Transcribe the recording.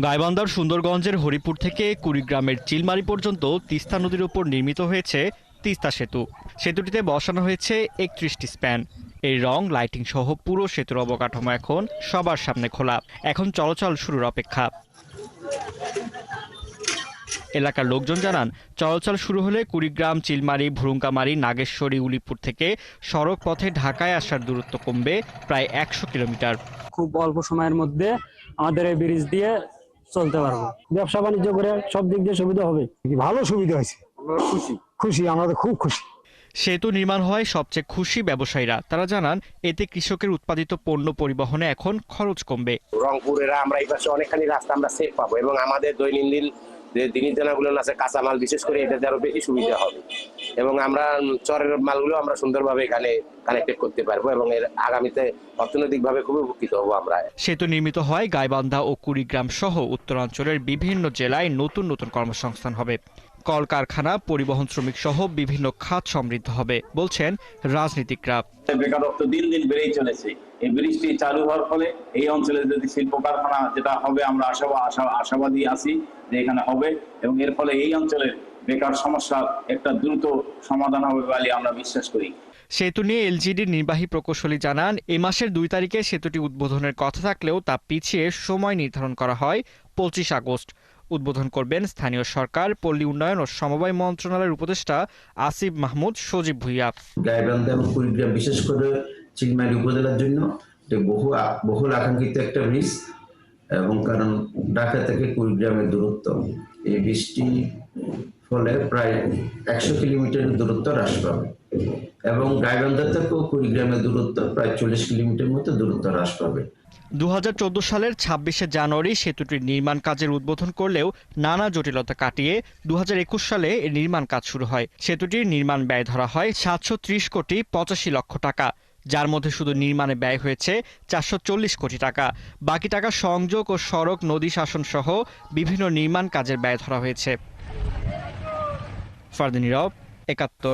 গাইবান্ধার সুন্দরগঞ্জের হরিপুর থেকে কুড়িগ্রামের চিলমারি পর্যন্ত তিস্তা নদীর উপর নির্মিত হয়েছে তিস্তা সেতু। সেতুটিতে বসানো হয়েছে ৩১টি স্প্যান। এই রং লাইটিং সহ পুরো সেতুর অবকাঠামো এখন সবার সামনে খোলা। এখন চলাচল শুরুর অপেক্ষা। এলাকার লোকজন জানান, চলাচল শুরু হলে কুড়িগ্রাম, চিলমারি, ভুরুঙ্গামারি, নাগেশ্বরী, উলিপুর থেকে সড়ক পথে ঢাকায় আসার দূরত্ব কমবে প্রায় ১০০ কিলোমিটার। খুব অল্প সময়ের মধ্যে আমাদের এই ব্রিজ দিয়ে চলতে পারবো। ব্যবসা বাণিজ্য করে সব দিক দিয়ে সুবিধা হবে। ভালো সুবিধা হয়েছে, খুশি, আমরা খুব খুশি। সেতু নির্মাণ হওয়ায় সবচেয়ে খুশি ব্যবসায়ীরা। তারা জানান, এতে কৃষকের উৎপাদিত পণ্য পরিবহনে এখন খরচ কমবে। রংপুরেরা আমরা এই পাশে অনেকখানি রাস্তা আমরা সেফ পাবো এবং আমাদের দৈনন্দিন যে জিনিসগুলো আছে কাঁচামাল, বিশেষ করে এটাতে আরো বেশি সুবিধা হবে এবং আমরা চরের মালগুলো আমরা সুন্দরভাবে এখানে কানেক্টেড করতে পারবো এবং এর আগামীতে অর্থনৈতিকভাবে খুব উপকৃত হবো আমরা। সেতু নির্মিত হয় গাইবান্ধা ও কুড়িগ্রাম সহ উত্তরাঞ্চলের বিভিন্ন জেলায় নতুন নতুন কর্মসংস্থান হবে। কলকারখানা, পরিবহন শ্রমিক সহ বিভিন্ন খাত সমৃদ্ধ হবে বলছেন রাজনীতিকরা। বেকারত্ব দিন দিন বেড়েই চলেছে। এই ব্রিজটি চালু হওয়ার ফলে এই অঞ্চলে যদি শিল্প কারখানা যেটা হবে, আমরা আশাবাদী আছি যে এখানে হবে এবং এর ফলে এই অঞ্চলের বেকার সমস্যার একটা দ্রুত সমাধান হবে বলে আমরা বিশ্বাস করি। সেতু নিয়ে এলজিডির নির্বাহী প্রকৌশলী জানান, এই মাসের ২ তারিখে সেতুটি উদ্বোধনের কথা থাকলেও তা পিছিয়ে সময় নির্ধারণ করা হয় ২৫ আগস্ট। উদ্বোধন করবেন স্থানীয় সরকার, পল্লী উন্নয়ন ও সমবায় মন্ত্রণালয়ের উপদেষ্টা আসিফ মাহমুদ সজীব ভুইয়া। গাইবান্ধা এবং কুড়িগ্রাম, বিশেষ করে চিলমারি উপজেলার জন্য বহুল আকাঙ্ক্ষিত একটা ব্রিজ এবং কারণ ঢাকা থেকে কুড়িগ্রামের দূরত্ব, এই ব্রিজটি ফলে প্রায় ১০০ কিলোমিটারের দূরত্ব হ্রাস পাবে এবং গাইবান্ধা থেকেও কুড়িগ্রামের দূরত্ব প্রায় ৪০ কিলোমিটার মতো দূরত্ব হ্রাস পাবে। ২০১৪ সালের ২৬শে জানুয়ারি সেতুটির নির্মাণ কাজের উদ্বোধন করলেও নানা জটিলতা কাটিয়ে ২০২১ সালে এর নির্মাণ কাজ শুরু হয়। সেতুটির নির্মাণ ব্যয় ধরা হয় ৭৩০ কোটি ৮৫ লক্ষ টাকা, যার মধ্যে শুধু নির্মাণে ব্যয় হয়েছে ৪৪০ কোটি টাকা। বাকি টাকা সংযোগ ও সড়ক, নদী শাসন সহ বিভিন্ন নির্মাণ কাজের ব্যয় ধরা হয়েছে। ফারদিন নীরব, ৭১।